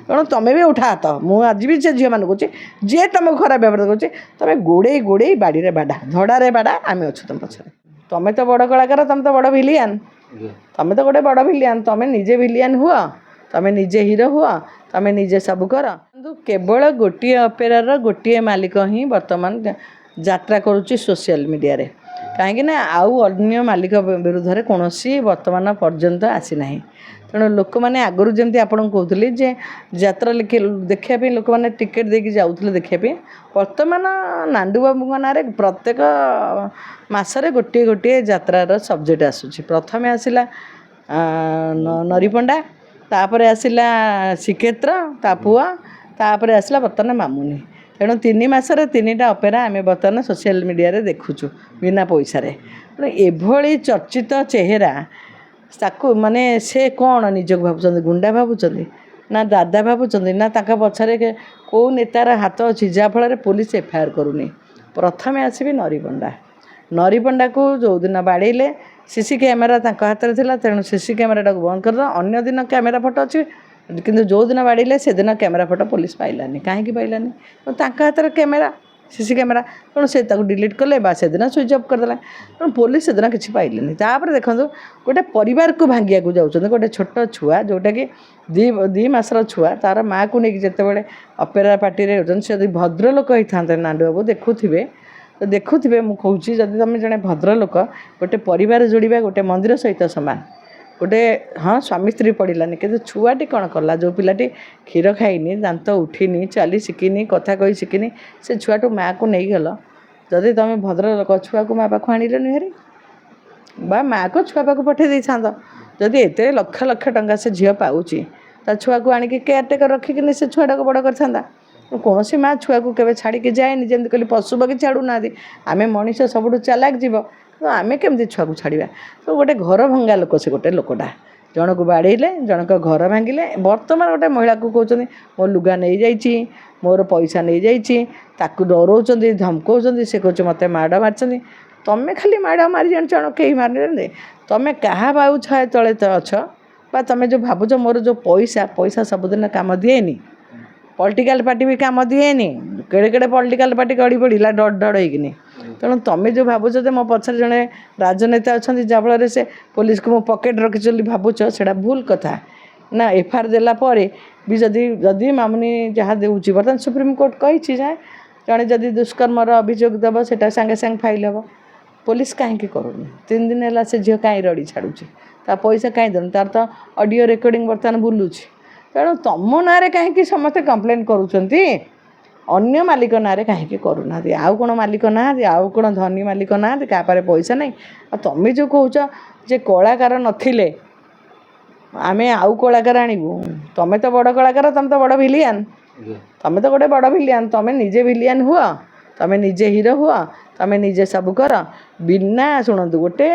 ତେଣୁ ତୁମେ ବି ଉଠା ହାତ। ମୁଁ ଆଜି ବି ସେ ଝିଅମାନଙ୍କୁ କହୁଛି ଯିଏ ତୁମକୁ ଖରାପ ବ୍ୟବହାର କରୁଛି ତୁମେ ଗୋଡ଼େଇ ଗୋଡ଼େଇ ବାଡ଼ିରେ ବାଡ଼ା, ଧଡ଼ାରେ ବାଡ଼ା, ଆମେ ଅଛୁ ତୁମ ପଛରେ। ତୁମେ ତ ବଡ଼ କଳାକାର, ତୁମେ ତ ବଡ଼ ଭିଲିଆନ୍, ତୁମେ ତ ଗୋଟେ ବଡ଼ ଭିଲିଆନ୍। ତୁମେ ନିଜେ ଭିଲିଆନ୍ ହୁଅ, ତୁମେ ନିଜେ ହିରୋ ହୁଅ, ତୁମେ ନିଜେ ସବୁ କର। କିନ୍ତୁ କେବଳ ଗୋଟିଏ ଅପେରାର ଗୋଟିଏ ମାଲିକ ହିଁ ବର୍ତ୍ତମାନ ଯାତ୍ରା କରୁଛି ସୋସିଆଲ ମିଡ଼ିଆରେ। କାହିଁକି ନା ଆଉ ଅନ୍ୟ ମାଲିକ ବିରୁଦ୍ଧରେ କୌଣସି ବର୍ତ୍ତମାନ ପର୍ଯ୍ୟନ୍ତ ଆସିନାହିଁ। ତେଣୁ ଲୋକମାନେ ଆଗରୁ ଯେମିତି ଆପଣଙ୍କୁ କହୁଥିଲି ଯେ ଯାତ୍ରା ଦେଖିବା ପାଇଁ ଲୋକମାନେ ଟିକେଟ୍ ଦେଇକି ଯାଉଥିଲେ ଦେଖିବା ପାଇଁ, ବର୍ତ୍ତମାନ ନାଣ୍ଡୁବାବୁଙ୍କ ନାଁରେ ପ୍ରତ୍ୟେକ ମାସରେ ଗୋଟିଏ ଗୋଟିଏ ଯାତ୍ରାର ସବଜେକ୍ଟ ଆସୁଛି। ପ୍ରଥମେ ଆସିଲା ନରିପଣ୍ଡା, ତାପରେ ଆସିଲା ଶ୍ରୀକ୍ଷେତ୍ର ତା ପୁଅ, ତାପରେ ଆସିଲା ବର୍ତ୍ତମାନ ମାମୁନି। ତେଣୁ 3 ମାସରେ 3ଟା ଅପେରା ଆମେ ବର୍ତ୍ତମାନ ସୋସିଆଲ ମିଡ଼ିଆରେ ଦେଖୁଛୁ ବିନା ପଇସାରେ। ତେଣୁ ଏଭଳି ଚର୍ଚ୍ଚିତ ଚେହେରା ତାକୁ ମାନେ ସେ କ'ଣ ନିଜକୁ ଭାବୁଛନ୍ତି, ଗୁଣ୍ଡା ଭାବୁଛନ୍ତି ନା ଦାଦା ଭାବୁଛନ୍ତି, ନା ତାଙ୍କ ପଛରେ କେଉଁ ନେତାର ହାତ ଅଛି ଯାହାଫଳରେ ପୋଲିସ ଏଫଆଇଆର କରୁନି। ପ୍ରଥମେ ଆସିବି ନରିପଣ୍ଡା। ନରିପଣ୍ଡାକୁ ଯେଉଁଦିନ ବାଡ଼େଇଲେ ସିସି କ୍ୟାମେରା ତାଙ୍କ ହାତରେ ଥିଲା, ତେଣୁ ସିସି କ୍ୟାମେରାଟାକୁ ବନ୍ଦ କରିଦେବା। ଅନ୍ୟ ଦିନ କ୍ୟାମେରା ଫଟୋ ଅଛି, କିନ୍ତୁ ଯେଉଁଦିନ ବାଡ଼େଇଲେ ସେଦିନ କ୍ୟାମେରା ଫଟୋ ପୋଲିସ ପାଇଲାନି। କାହିଁକି ପାଇଲାନି? ତାଙ୍କ ହାତରେ କ୍ୟାମେରା, ସିସି କ୍ୟାମେରା, ତେଣୁ ସେ ତାକୁ ଡିଲିଟ୍ କଲେ ବା ସେଦିନ ସୁଇଚ୍ ଅଫ୍ କରିଦେଲା। ତେଣୁ ପୋଲିସ ସେଦିନ କିଛି ପାଇଲେନି। ତାପରେ ଦେଖନ୍ତୁ ଗୋଟେ ପରିବାରକୁ ଭାଙ୍ଗିବାକୁ ଯାଉଛନ୍ତି। ଗୋଟେ ଛୋଟ ଛୁଆ ଯେଉଁଟାକି 2 ମାସର ଛୁଆ, ତା'ର ମାଆକୁ ନେଇକି ଯେତେବେଳେ ଅପେରା ପାର୍ଟିରେ ଯାଉଛନ୍ତି, ସେ ଯଦି ଭଦ୍ରଲୋକ ହେଇଥାନ୍ତେ ନାଣ୍ଡୁବାବୁ ଦେଖୁଥିବେ ମୁଁ କହୁଛି, ଯଦି ତୁମେ ଜଣେ ଭଦ୍ରଲୋକ, ଗୋଟେ ପରିବାର ଯୋଡ଼ିବା ଗୋଟେ ମନ୍ଦିର ସହିତ ସମାନ। ଗୋଟେ ହଁ ସ୍ୱାମୀ ସ୍ତ୍ରୀ ପଡ଼ିଲାନି, କିନ୍ତୁ ଛୁଆଟି କ'ଣ କଲା? ଯେଉଁ ପିଲାଟି କ୍ଷୀର ଖାଇନି, ଦାନ୍ତ ଉଠିନି, ଚାଲି ଶିଖିନି, କଥା କହି ଶିଖିନି, ସେ ଛୁଆଠୁ ମାଆକୁ ନେଇଗଲ। ଯଦି ତୁମେ ଭଦ୍ରଲୋକ, ଛୁଆକୁ ମାଆ ପାଖକୁ ଆଣିଲନି ହେରି, ବା ମାଆକୁ ଛୁଆ ପାଖକୁ ପଠାଇ ଦେଇଥାନ୍ତ। ଯଦି ଏତେ ଲକ୍ଷ ଲକ୍ଷ ଟଙ୍କା ସେ ଝିଅ ପାଉଛି, ତା ଛୁଆକୁ ଆଣିକି କେୟାରଟେକର ରଖିକିନି ସେ ଛୁଆଟାକୁ ବଡ଼ କରିଥାନ୍ତା। କୌଣସି ମାଆ ଛୁଆକୁ କେବେ ଛାଡ଼ିକି ଯାଏନି। ଯେମିତି କହିଲି ପଶୁ ପକ୍ଷୀ ଛାଡ଼ୁନାହାନ୍ତି, ଆମେ ମଣିଷ ସବୁଠୁ ଚାଲାକ ଯିବ, ତ ଆମେ କେମିତି ଛୁଆକୁ ଛାଡ଼ିବା? ତ ଗୋଟେ ଘର ଭଙ୍ଗା ଲୋକ ସେ ଗୋଟେ ଲୋକଟା। ଜଣକୁ ବାଡ଼େଇଲେ, ଜଣଙ୍କ ଘର ଭାଙ୍ଗିଲେ। ବର୍ତ୍ତମାନ ଗୋଟେ ମହିଳାକୁ କହୁଛନ୍ତି ମୋ ଲୁଗା ନେଇଯାଇଛି, ମୋର ପଇସା ନେଇଯାଇଛି, ତାକୁ ଡରଉଛନ୍ତି, ଧମକଉଛନ୍ତି। ସେ କହୁଛି ମୋତେ ମାଡ଼ ମାରିଛନ୍ତି। ତୁମେ ଖାଲି ମାଡ଼ ମାରି ଜାଣିଛ, କେହି ମାରିନାହାନ୍ତି। ତୁମେ କାହା ବାଉ ଛାଏ ତଳେ ଅଛ, ବା ତୁମେ ଯେଉଁ ଭାବୁଛ ମୋର ଯେଉଁ ପଇସା ସବୁଦିନ କାମ ଦିଏନି, ପଲିଟିକାଲ ପାର୍ଟି ବି କାମ ଦିଏନି। କେଡ଼େ କେଡ଼େ ପଲିଟିକାଲ ପାର୍ଟି ଗଡ଼ି ପଡ଼ିଲା ଡଡ଼ ଡଡ଼ ହେଇକିନି। ତେଣୁ ତୁମେ ଯେଉଁ ଭାବୁଛ ଯେ ମୋ ପଛରେ ଜଣେ ରାଜନେତା ଅଛନ୍ତି ଯାହାଫଳରେ ସେ ପୋଲିସକୁ ମୋ ପକେଟ୍ ରଖିଛି ବୋଲି ଭାବୁଛ, ସେଇଟା ଭୁଲ କଥା। ନା ଏଫଆଇଆର ଦେଲା ପରେ ବି ଯଦି ମାମୁନି ଯାହା ଦେଉଛି, ବର୍ତ୍ତମାନ ସୁପ୍ରିମକୋର୍ଟ କହିଛି ଜଣେ ଯଦି ଦୁଷ୍କର୍ମର ଅଭିଯୋଗ ଦେବ ସେଇଟା ସାଙ୍ଗେ ସାଙ୍ଗେ ଫାଇଲ୍ ହେବ। ପୋଲିସ କାହିଁକି କରୁନି? 3 ଦିନ ହେଲା ସେ ଝିଅ କାହିଁ ରଡ଼ି ଛାଡ଼ୁଛି? ତା ପଇସା କାହିଁ ଦେଉନି? ତାର ତ ଅଡ଼ିଓ ରେକର୍ଡ଼ିଂ ବର୍ତ୍ତମାନ ବୁଲୁଛି। ତେଣୁ ତୁମ ନାଁରେ କାହିଁକି ସମସ୍ତେ କମ୍ପ୍ଲେନ୍ କରୁଛନ୍ତି? ଅନ୍ୟ ମାଲିକ ନାଁରେ କାହିଁକି କରୁନାହାନ୍ତି? ଆଉ କ'ଣ ମାଲିକ ନାହାନ୍ତି? ଆଉ କ'ଣ ଧନୀ ମାଲିକ ନାହାନ୍ତି? କାହା ପାଖରେ ପଇସା ନାହିଁ? ଆଉ ତୁମେ ଯେଉଁ କହୁଛ ଯେ କଳାକାର ନଥିଲେ ଆମେ ଆଉ କଳାକାର ଆଣିବୁ, ତୁମେ ତ ବଡ଼ କଳାକାର, ତୁମେ ତ ବଡ଼ ଭିଲିଆନ୍, ତୁମେ ତ ଗୋଟେ ବଡ଼ ଭିଲିଆନ୍। ତୁମେ ନିଜେ ଭିଲିଆନ୍ ହୁଅ, ତୁମେ ନିଜେ ହିରୋ ହୁଅ, ତୁମେ ନିଜେ ସବୁ କର। ବିନା ଶୁଣନ୍ତୁ, ଗୋଟେ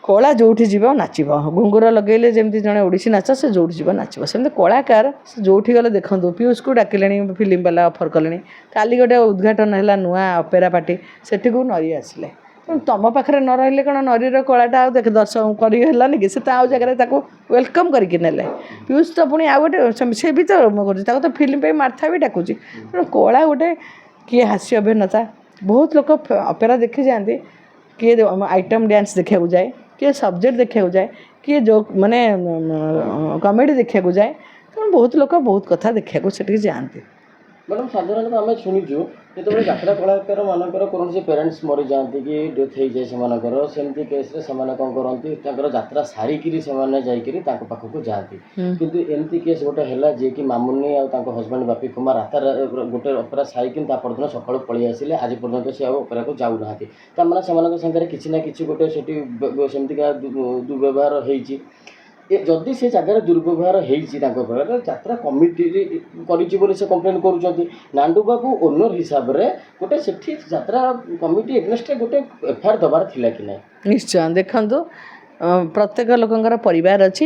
କଳା ଯେଉଁଠି ଯିବ ନାଚିବ। ଘୁଙ୍ଗୁର ଲଗେଇଲେ ଯେମିତି ଜଣେ ଓଡ଼ିଶୀ ନାଚ, ସେ ଯେଉଁଠି ଯିବ ନାଚିବ। ସେମିତି କଳାକାର ସେ ଯେଉଁଠି ଗଲେ ଦେଖନ୍ତୁ, ପିୟୁଷକୁ ଡାକିଲେଣି, ଫିଲ୍ମ ବାଲା ଅଫର୍ କଲେଣି। କାଲି ଗୋଟେ ଉଦ୍ଘାଟନ ହେଲା ନୂଆ ଅପେରା ପାର୍ଟି, ସେଠିକୁ ନରି ଆସିଲେ। ତେଣୁ ତୁମ ପାଖରେ ନ ରହିଲେ କ'ଣ ନରିର କଳାଟା ଆଉ ଦର୍ଶନ କରି ହେଲାନି କି? ସେ ତ ଆଉ ଜାଗାରେ ତାକୁ ୱେଲକମ୍ କରିକି ନେଲେ। ପିୟୁଷ ତ ପୁଣି ଆଉ ଗୋଟେ ସେ ବି ତ କରୁଛି, ତାକୁ ତ ଫିଲ୍ମ ପାଇଁ ମାର୍ଥା ବି ଡାକୁଛି। ତେଣୁ କଳା ଗୋଟେ, କିଏ ହାସ୍ୟ ଅଭିନେତା, ବହୁତ ଲୋକ ଅପେରା ଦେଖି ଯାଆନ୍ତି, କିଏ ଆଇଟମ୍ ଡ୍ୟାନ୍ସ ଦେଖିବାକୁ ଯାଏ, କିଏ ସବଜେକ୍ଟ ଦେଖିବାକୁ ଯାଏ, କିଏ ଯେଉଁ ମାନେ କମେଡ଼ି ଦେଖିବାକୁ ଯାଏ। ତେଣୁ ବହୁତ ଲୋକ ବହୁତ କଥା ଦେଖିବାକୁ ସେଠିକି ଯାଆନ୍ତି। ମ୍ୟାଡ଼ାମ୍, ସାଧାରଣତଃ ଆମେ ଶୁଣିଛୁ ଯେତେବେଳେ ଯାତ୍ରା କଳାକାରମାନଙ୍କର କୌଣସି ପ୍ୟାରେଣ୍ଟସ୍ ମରିଯାଆନ୍ତି କି ଡେଥ୍ ହେଇଯାଏ ସେମାନଙ୍କର, ସେମିତି କେସ୍ରେ ସେମାନେ କ'ଣ କରନ୍ତି, ତାଙ୍କର ଯାତ୍ରା ସାରିକିରି ସେମାନେ ଯାଇକିରି ତାଙ୍କ ପାଖକୁ ଯାଆନ୍ତି। କିନ୍ତୁ ଏମିତି କେସ୍ ଗୋଟେ ହେଲା ଯିଏକି ମାମୁନି ଆଉ ତାଙ୍କ ହଜବେଣ୍ଡ ବାପି କୁମାର ଗୋଟେ ଅପେରା ସାରିକି ତା ପରଦିନ ସକାଳୁ ପଳେଇ ଆସିଲେ। ଆଜି ପର୍ଯ୍ୟନ୍ତ ସେ ଆଉ ଅପେରାକୁ ଯାଉନାହାନ୍ତି। ତା'ମାନେ ସେମାନଙ୍କ ସାଙ୍ଗରେ କିଛି ନା କିଛି ଗୋଟେ ସେଠି ସେମିତିକା ଦୁର୍ବ୍ୟବହାର ହେଇଛି। ଯଦି ସେ ଜାଗାରେ ଦୁର୍ବ୍ୟବହାର ହେଇଛି ତାଙ୍କ ପାଖରେ, ଯାତ୍ରା କମିଟି କରିଛି ବୋଲି ସେ କମ୍ପ୍ଲେନ୍ କରୁଛନ୍ତି। ନାଣ୍ଡୁବାବୁ ଓନର୍ ହିସାବରେ ଗୋଟେ ସେଠି ଯାତ୍ରା କମିଟି ଏଗନେଷ୍ଟରେ ଗୋଟେ ଏଫଆଇଆର ଦେବାର ଥିଲା କି ନାହିଁ? ନିଶ୍ଚୟ। ଦେଖନ୍ତୁ, ପ୍ରତ୍ୟେକ ଲୋକଙ୍କର ପରିବାର ଅଛି।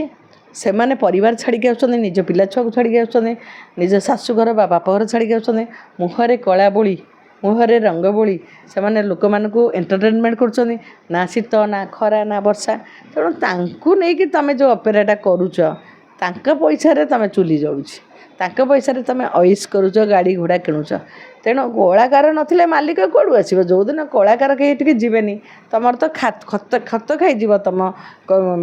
ସେମାନେ ପରିବାର ଛାଡ଼ିକି ଆସୁଛନ୍ତି, ନିଜ ପିଲା ଛୁଆକୁ ଛାଡ଼ିକି ଆସୁଛନ୍ତି, ନିଜ ଶାଶୁଘର ବା ବାପଘର ଛାଡ଼ିକି ଆସୁଛନ୍ତି। ମୁହଁରେ କଳା ବୋଳି, ମୁହଁରେ ରଙ୍ଗ ବୋଳି ସେମାନେ ଲୋକମାନଙ୍କୁ ଏଣ୍ଟରଟେନମେଣ୍ଟ କରୁଛନ୍ତି। ନା ଶୀତ, ନା ଖରା, ନା ବର୍ଷା। ତେଣୁ ତାଙ୍କୁ ନେଇକି ତୁମେ ଯେଉଁ ଅପେରାଟା କରୁଛ, ତାଙ୍କ ପଇସାରେ ତୁମେ ଚୁଲି ଜଳୁଛି। ତାଙ୍କ ପଇସାରେ ତୁମେ ଅଇସ୍ କରୁଛ, ଗାଡ଼ି ଘୋଡ଼ା କିଣୁଛ। ତେଣୁ କଳାକାର ନଥିଲେ ମାଲିକ କୁଆଡ଼ୁ ଆସିବ? ଯେଉଁଦିନ କଳାକାର କେହି ଟିକେ ଯିବେନି, ତୁମର ତ ଖତ ଖାଇଯିବ ତୁମ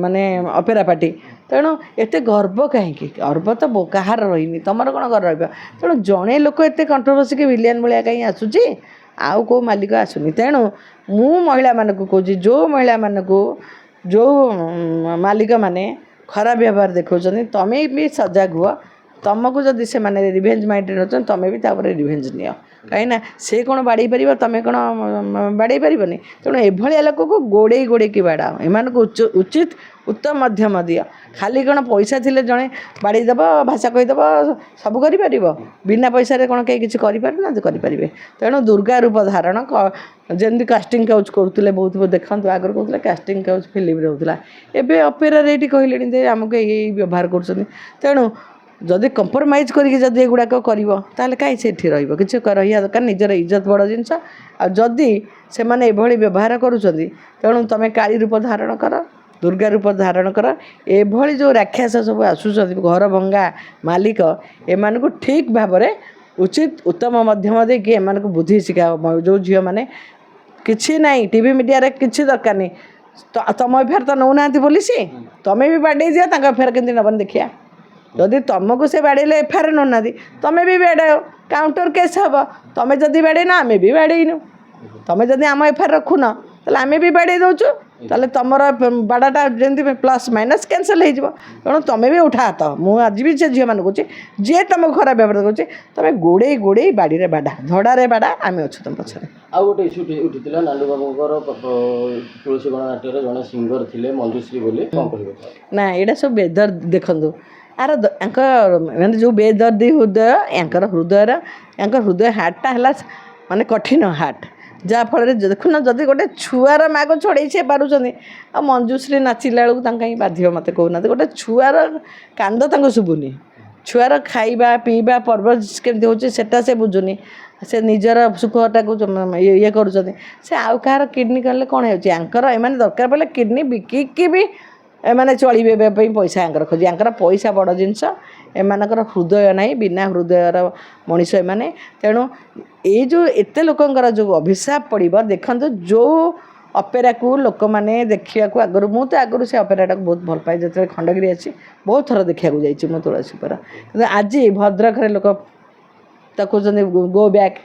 ମାନେ ଅପେରା ପାର୍ଟି। ତେଣୁ ଏତେ ଗର୍ବ କାହିଁକି? ଗର୍ବ ତ କାହାର ରହିନି, ତୁମର କ'ଣ ଗର୍ବ ରହିବ? ତେଣୁ ଜଣେ ଲୋକ ଏତେ କଣ୍ଟ୍ରୋଭର୍ସିକି ଭିଲିଆନ୍ ଭଳିଆ କାହିଁ ଆସୁଛି, ଆଉ କେଉଁ ମାଲିକ ଆସୁନି। ତେଣୁ ମୁଁ ମହିଳାମାନଙ୍କୁ କହୁଛି, ଯେଉଁ ମହିଳାମାନଙ୍କୁ ଯେଉଁ ମାଲିକମାନେ ଖରାପ ବ୍ୟବହାର ଦେଖାଉଛନ୍ତି, ତୁମେ ବି ସଜାଗ ହୁଅ। ତୁମକୁ ଯଦି ସେମାନେ ରିଭେଞ୍ଜ ମାଇଣ୍ଡରେ ଅଛନ୍ତି, ତୁମେ ବି ତାପରେ ରିଭେଞ୍ଜ ନିଅ। କାହିଁକିନା ସେ କ'ଣ ବାଡ଼େଇ ପାରିବ, ତୁମେ କ'ଣ ବାଡ଼େଇ ପାରିବନି? ତେଣୁ ଏଭଳିଆ ଲୋକକୁ ଗୋଡ଼େଇକି ବାଡ଼ାଅ। ଏମାନଙ୍କୁ ଉଚିତ ଉତ୍ତମ ମଧ୍ୟମ ଦିଅ। ଖାଲି କ'ଣ ପଇସା ଥିଲେ ଜଣେ ବାଡ଼େଇ ଦେବ, ଭାଷା କହିଦେବ, ସବୁ କରିପାରିବ? ବିନା ପଇସାରେ କ'ଣ କେହି କିଛି କରିପାରୁନାହାନ୍ତି? କରିପାରିବେ। ତେଣୁ ଦୁର୍ଗା ରୂପ ଧାରଣ ଯେମିତି କାଷ୍ଟିଂ କାଉଚ୍ କରୁଥିଲେ, ବହୁତ ଦେଖନ୍ତୁ ଆଗରୁ କହୁଥିଲେ କାଷ୍ଟିଂ କାଉଚ୍ ଫିଲ୍ମରେ ହେଉଥିଲା, ଏବେ ଅପେରାରେ ଏଇଠି କହିଲେଣି ଯେ ଆମକୁ ଏଇ ବ୍ୟବହାର କରୁଛନ୍ତି। ତେଣୁ ଯଦି କମ୍ପ୍ରମାଇଜ୍ କରିକି ଯଦି ଏଗୁଡ଼ାକ କରିବ, ତାହେଲେ କାହିଁ ସେଠି ରହିବ? କିଛି ରହିବା ଦରକାର। ନିଜର ଇଜ୍ଜତ ବଡ଼ ଜିନିଷ। ଆଉ ଯଦି ସେମାନେ ଏଭଳି ବ୍ୟବହାର କରୁଛନ୍ତି, ତେଣୁ ତୁମେ କାଳୀ ରୂପ ଧାରଣ କର, ଦୁର୍ଗା ରୂପ ଧାରଣ କର। ଏଭଳି ଯେଉଁ ରାକ୍ଷସ ସବୁ ଆସୁଛନ୍ତି, ଘର ଭଙ୍ଗା ମାଲିକ, ଏମାନଙ୍କୁ ଠିକ୍ ଭାବରେ ଉଚିତ ଉତ୍ତମ ମଧ୍ୟମ ଦେଇକି ଏମାନଙ୍କୁ ବୁଦ୍ଧି ଶିଖାଅ। ଯେଉଁ ଝିଅମାନେ କିଛି ନାହିଁ, ଟିଭି ମିଡ଼ିଆରେ କିଛି ଦରକାର ନାହିଁ, ତୁମ ଏଫଆଇଆର୍ ତ ନେଉନାହାନ୍ତି ପୋଲିସ, ତୁମେ ବି ବାଡ଼େଇ ଦିଅ, ତାଙ୍କ ଏଫଆଇଆର୍ କେମିତି ନେବନି ଦେଖିବା। ଯଦି ତୁମକୁ ସେ ବାଡ଼େଇଲେ ଏଫଆଇଆର୍ ନେଉନାହାନ୍ତି, ତୁମେ ବି ବାଡ଼ାଅ, କାଉଣ୍ଟର କେସ୍ ହେବ। ତୁମେ ଯଦି ବାଡ଼େଇନ, ଆମେ ବି ବାଡ଼େଇନୁ। ତୁମେ ଯଦି ଆମ ଏଫଆଇଆର୍ ରଖୁନ, ତାହେଲେ ଆମେ ବି ବାଡ଼େଇ ଦେଉଛୁ। ତାହେଲେ ତୁମର ବାଡ଼ାଟା ଯେମିତି ପ୍ଲସ୍ ମାଇନସ୍ କ୍ୟାନସଲ୍ ହେଇଯିବ। ତେଣୁ ତୁମେ ବି ଉଠା ହାତ। ମୁଁ ଆଜି ବି ସେ ଝିଅମାନଙ୍କୁ କହୁଛି, ଯିଏ ତୁମକୁ ଖରାପ ବ୍ୟବହାର କରୁଛି, ତୁମେ ଗୋଡ଼େଇ ବାଡ଼ିରେ ବାଡ଼ା, ଧଡ଼ାରେ ବାଡ଼ା, ଆମେ ଅଛୁ ତୁମ ପଛରେ। ଆଉ ଗୋଟେ ଇସ୍ୟୁ ଉଠିଥିଲା, ନାଣ୍ଡୁ ବାବୁଙ୍କର ତୁଳସୀ ଗଣନାଟ୍ୟରେ ଜଣେ ସିଙ୍ଗର ଥିଲେ ମଞ୍ଜୁଶ୍ରୀ ବୋଲି, କ'ଣ କହିବେ? ନା, ଏଇଟା ସବୁ ବେଦର। ଦେଖନ୍ତୁ, ୟାଙ୍କ ମାନେ ଯେଉଁ ବେଦର୍ଦୀ ହୃଦୟ, ୟାଙ୍କର ହୃଦୟ ହାର୍ଟଟା ହେଲା ମାନେ କଠିନ ହାର୍ଟ। ଯାହାଫଳରେ ଦେଖୁନ, ଯଦି ଗୋଟେ ଛୁଆର ମାଆକୁ ଛଡ଼େଇ ସେ ପାରୁଛନ୍ତି, ଆଉ ମଞ୍ଜୁଶ୍ରୀ ନାଚିଲା ବେଳକୁ ତାଙ୍କୁ କାହିଁ ବାଧିବ ମୋତେ କହୁନାହାନ୍ତି? ଗୋଟେ ଛୁଆର କାନ୍ଦ ତାଙ୍କୁ ଶୁଭୁନି, ଛୁଆର ଖାଇବା ପିଇବା ପର୍ବ କେମିତି ହେଉଛି ସେଟା ସେ ବୁଝୁନି, ସେ ନିଜର ସୁଖଟାକୁ ଇଏ କରୁଛନ୍ତି। ସେ ଆଉ କାହାର କିଡ଼ନୀ କଲେ କ'ଣ ହେଉଛି? ୟାଙ୍କର ଏମାନେ ଦରକାର ପଡ଼ିଲେ କିଡ଼ନୀ ବିକିକି ବି ଏମାନେ ଚଳିବେ ପାଇଁ ପଇସା ୟାଙ୍କର ଖୋଜି। ୟାଙ୍କର ପଇସା ବଡ଼ ଜିନିଷ, ଏମାନଙ୍କର ହୃଦୟ ନାହିଁ, ବିନା ହୃଦୟର ମଣିଷ ଏମାନେ। ତେଣୁ ଏଇ ଯେଉଁ ଏତେ ଲୋକଙ୍କର ଯେଉଁ ଅଭିଶାପ ପଡ଼ିବ, ଦେଖନ୍ତୁ ଯେଉଁ ଅପେରାକୁ ଲୋକମାନେ ଦେଖିବାକୁ ଆଗରୁ, ମୁଁ ତ ଆଗରୁ ସେ ଅପେରାଟାକୁ ବହୁତ ଭଲ ପାଏ। ଯେତେବେଳେ ଖଣ୍ଡଗିରି ଅଛି ବହୁତ ଥର ଦେଖିବାକୁ ଯାଇଛି ମୁଁ ତୁଳସୀ ଅପେରା। କିନ୍ତୁ ଆଜି ଭଦ୍ରକରେ ଲୋକ ତାକୁ କହୁଛନ୍ତି ଗୋ ବ୍ୟାକ୍,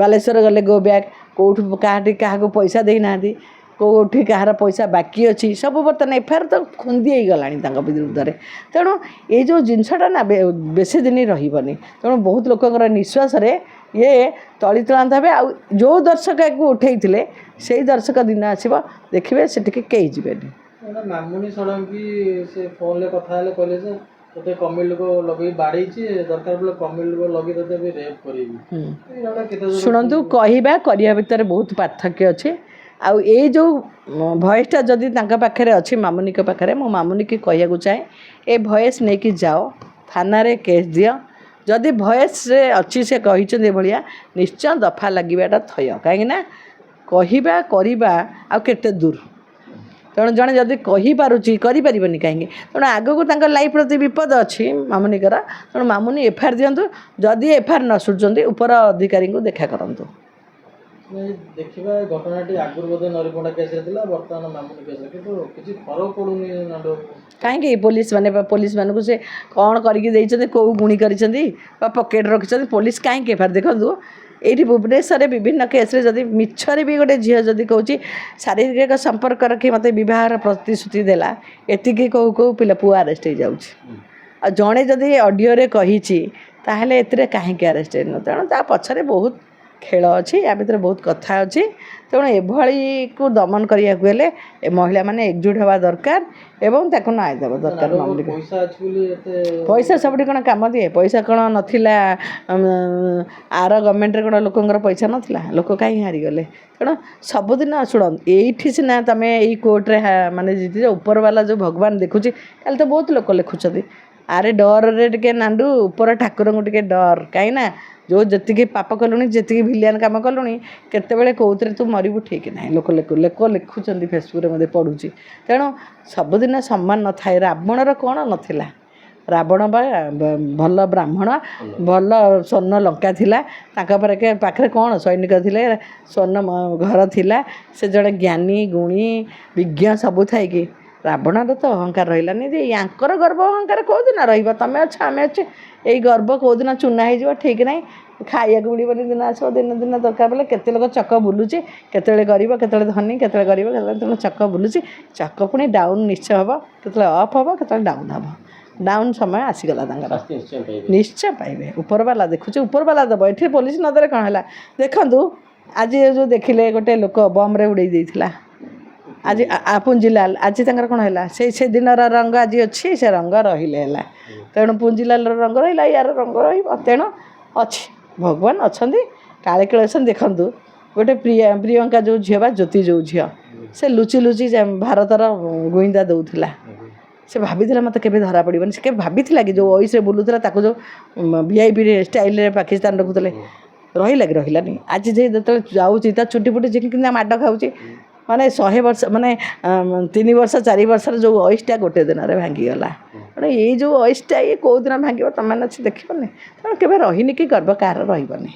ବାଲେଶ୍ୱର ଗଲେ ଗୋ ବ୍ୟାକ୍, କେଉଁଠୁ କାହାକୁ ପଇସା ଦେଇନାହାନ୍ତି, କେଉଁଠି କାହାର ପଇସା ବାକି ଅଛି, ସବୁ ବର୍ତ୍ତମାନ ଏଫଆଇଆର୍ ତ ଖୁନ୍ଦି ହେଇଗଲାଣି ତାଙ୍କ ବିରୁଦ୍ଧରେ। ତେଣୁ ଏଇ ଯେଉଁ ଜିନିଷଟା ନା ବେଶୀ ଦିନ ରହିବନି। ତେଣୁ ବହୁତ ଲୋକଙ୍କର ନିଶ୍ୱାସରେ ଇଏ ତଳିତଳାନ୍ତ ହେବେ। ଆଉ ଯେଉଁ ଦର୍ଶକ ୟାକୁ ଉଠେଇଥିଲେ, ସେଇ ଦର୍ଶକ ଦିନ ଆସିବ, ଦେଖିବେ ସେଠିକି କେହି ଯିବେନି। ମାମୁନି ଷଡ଼ଙ୍ଗୀ ସେ ଫୋନ୍ରେ କଥା ହେଲେ, କହିଲେ ଯେ ତୋତେ କମିଟି ଲୋକ ଲଗେଇ ବାଡ଼େଇଛି, ଦରକାର ପଡ଼ିଲେ କମିଟି ଲୋକ ଲଗେଇ ତୋତେ ବି ରେପ୍ କରିବି। ଶୁଣନ୍ତୁ, କହିବା କରିବା ଭିତରେ ବହୁତ ପାର୍ଥକ୍ୟ ଅଛି। ଆଉ ଏଇ ଯେଉଁ ଭଏସ୍ଟା ଯଦି ତାଙ୍କ ପାଖରେ ଅଛି, ମାମୁନିଙ୍କ ପାଖରେ, ମୁଁ ମାମୁନିକି କହିବାକୁ ଚାହେଁ, ଏ ଭଏସ୍ ନେଇକି ଯାଅ, ଥାନାରେ କେସ୍ ଦିଅ। ଯଦି ଭଏସ୍ରେ ଅଛି ସେ କହିଛନ୍ତି ଏଭଳିଆ, ନିଶ୍ଚୟ ଦଫା ଲାଗିବାଟା ଥୟ। କାହିଁକିନା କହିବା କରିବା ଆଉ କେତେ ଦୂର। ତେଣୁ ଜଣେ ଯଦି କହିପାରୁଛି, କରିପାରିବନି କାହିଁକି? ତେଣୁ ଆଗକୁ ତାଙ୍କ ଲାଇଫ୍ ପ୍ରତି ବିପଦ ଅଛି ମାମୁନିଙ୍କର। ତେଣୁ ମାମୁନି ଏଫଆଇଆର୍ ଦିଅନ୍ତୁ। ଯଦି ଏଫଆଇଆର୍ ନ ଶୁଣୁଛନ୍ତି, ଉପର ଅଧିକାରୀଙ୍କୁ ଦେଖା କରନ୍ତୁ। ଦେଖିବା, ଘଟଣାଟି ଆଗରୁ ବୋଧେ ନରିପଣ୍ଡା କେସ୍ରେ ଥିଲା, ବର୍ତ୍ତମାନ ମାମୁନି କେସ୍ରେ, କିନ୍ତୁ କିଛି ଫରକ ପଡ଼ୁନି ନାଣ୍ଡୁ। କାହିଁକି ପୋଲିସମାନଙ୍କୁ ସେ କ'ଣ କରିକି ଦେଇଛନ୍ତି, କେଉଁ ଗୁଣି କରିଛନ୍ତି ବା ପକେଟ୍ ରଖିଛନ୍ତି? ପୋଲିସ କାହିଁକି ଏଫଆଇଆର୍? ଦେଖନ୍ତୁ, ଏଇଠି ଭୁବନେଶ୍ୱରରେ ବିଭିନ୍ନ କେସ୍ରେ ଯଦି ମିଛରେ ବି ଗୋଟେ ଝିଅ ଯଦି କହୁଛି ଶାରୀରିକ ସମ୍ପର୍କ ରଖି ମୋତେ ବିବାହର ପ୍ରତିଶ୍ରୁତି ଦେଲା, ଏତିକି କହୁ ପିଲା ପୁଅ ଆରେଷ୍ଟ ହେଇଯାଉଛି। ଆଉ ଜଣେ ଯଦି ଅଡ଼ିଓରେ କହିଛି, ତାହେଲେ ଏଥିରେ କାହିଁକି ଆରେଷ୍ଟ ହେଇନ? ତେଣୁ ତା ପଛରେ ବହୁତ ଖେଳ ଅଛି, ୟା ଭିତରେ ବହୁତ କଥା ଅଛି। ତେଣୁ ଏଭଳିକୁ ଦମନ କରିବାକୁ ହେଲେ ଏ ମହିଳାମାନେ ଏକଜୁଟ ହେବା ଦରକାର ଏବଂ ତାକୁ ନ୍ୟାୟ ଦେବା ଦରକାର। ପଇସା ସବୁଠି କ'ଣ କାମ ଦିଏ? ପଇସା କ'ଣ ନଥିଲା? ଆର ଗଭର୍ଣ୍ଣମେଣ୍ଟରେ କ'ଣ ଲୋକଙ୍କର ପଇସା ନଥିଲା? ଲୋକ କାହିଁ ହାରିଗଲେ? ତେଣୁ ସବୁଦିନ ଶୁଣନ୍ତୁ, ଏଇଠି ସିନା ତୁମେ ଏଇ କୋର୍ଟରେ ମାନେ ଜିତିଛ, ଉପରବାଲା ଯେଉଁ ଭଗବାନ ଦେଖୁଛି, କାଲି ତ ବହୁତ ଲୋକ ଲେଖୁଛନ୍ତି, ଆରେ ଡରରେ ଟିକେ ନାଣ୍ଡୁ, ଉପର ଠାକୁରଙ୍କୁ ଟିକେ ଡର। କାହିଁକିନା ଯେଉଁ ଯେତିକି ପାପ କଲୁଣି, ଯେତିକି ଭିଲିଆନ କାମ କଲୁଣି, କେତେବେଳେ କେଉଁଥିରେ ତୁ ମରିବୁ ଠିକ୍ ନାହିଁ। ଲୋକ ଲେଖୁଛନ୍ତି, ଫେସବୁକ୍ରେ ମଧ୍ୟ ପଢ଼ୁଛି। ତେଣୁ ସବୁଦିନ ସମାନ ନଥାଏ। ରାବଣର କ'ଣ ନଥିଲା? ରାବଣ ଭଲ ବ୍ରାହ୍ମଣ, ଭଲ ସ୍ୱର୍ଣ୍ଣ ଲଙ୍କା ଥିଲା ତାଙ୍କ ପାଖରେ କ'ଣ ସୈନିକ ଥିଲେ, ସ୍ୱର୍ଣ୍ଣ ଘର ଥିଲା, ସେ ଜଣେ ଜ୍ଞାନୀ ଗୁଣୀ ବିଜ୍ଞ ସବୁ ଥାଇକି ରାବଣର ତ ଅହଙ୍କାର ରହିଲାନି। ଯେ ୟାଙ୍କର ଗର୍ବ ଅହଙ୍କାର କେଉଁଦିନ ରହିବ? ତମେ ଅଛ ଆମେ ଅଛେ, ଏଇ ଗର୍ବ କେଉଁଦିନ ଚୂନା ହେଇଯିବ ଠିକ୍ ନାହିଁ। ଖାଇବାକୁ ମିଳିବନି ଦିନ ଆସିବ, ଦିନ ଦରକାର ପଡ଼ିଲେ କେତେ ଲୋକ ଚକ ବୁଲୁଛି, କେତେବେଳେ ଗରିବ କେତେବେଳେ ଧନୀ, କେତେବେଳେ ଗରିବ କେତେବେଳେ ଚକ ବୁଲୁଛି। ଚକ ପୁଣି ଡାଉନ୍ ନିଶ୍ଚୟ ହେବ, କେତେବେଳେ ଅଫ୍ ହେବ କେତେବେଳେ ଡାଉନ୍ ହେବ। ଡାଉନ୍ ସମୟ ଆସିଗଲା ତାଙ୍କର, ନିଶ୍ଚୟ ପାଇବେ। ଉପରବାଲା ଦେଖୁଛି, ଉପରବାଲା ଦେବ। ଏଠି ପୋଲିସ ନଦେଲେ କ'ଣ ହେଲା? ଦେଖନ୍ତୁ ଆଜି ଯେଉଁ ଦେଖିଲେ ଗୋଟେ ଲୋକ ବମ୍ରେ ଉଡ଼େଇ ଦେଇଥିଲା, ଆଜି ପୁଞ୍ଜିଲାଲ, ଆଜି ତାଙ୍କର କ'ଣ ହେଲା? ସେ ଦିନର ରଙ୍ଗ ଆଜି ଅଛି, ସେ ରଙ୍ଗ ରହିଲେ ହେଲା। ତେଣୁ ପୁଞ୍ଜିଲାଲର ରଙ୍ଗ ରହିଲା, ୟାର ରଙ୍ଗ ରହିବ। ତେଣୁ ଅଛି, ଭଗବାନ ଅଛନ୍ତି, କାଳେ କେଳେ ଅଛନ୍ତି। ଦେଖନ୍ତୁ ଗୋଟେ ପ୍ରିୟଙ୍କା ଯେଉଁ ଝିଅ ବା ଜ୍ୟୋତି ଯେଉଁ ଝିଅ, ସେ ଲୁଚି ଭାରତର ଗୁଇନ୍ଦା ଦେଉଥିଲା। ସେ ଭାବିଥିଲା ମୋତେ କେବେ ଧରା ପଡ଼ିବନି। ସେ କେବେ ଭାବିଥିଲା କି ଯେଉଁ ଐଶରେ ବୁଲୁଥିଲା ତାକୁ ଯେଉଁ VIP ଷ୍ଟାଇଲ୍ରେ ପାକିସ୍ତାନ ରଖୁଥିଲେ, ରହିଲାନି। ଆଜି ଯେତେବେଳେ ଯାଉଛି ତା ଚୁଟି ଫୁଟି ଯେମିତି ମାଡ଼ ଖାଉଛି, ମାନେ 100 ବର୍ଷ, ମାନେ 3 ବର୍ଷ 4 ବର୍ଷର ଯେଉଁ ଐଶଟା ଗୋଟେ ଦିନରେ ଭାଙ୍ଗିଗଲା। ତେଣୁ ଏଇ ଯେଉଁ ଐଶଟା ଇଏ କେଉଁ ଦିନ ଭାଙ୍ଗିବ ତମେ ଅଛି ଦେଖିବନି। ତେଣୁ କେବେ ରହିନି କି ଗର୍ବ କାହାର ରହିବନି।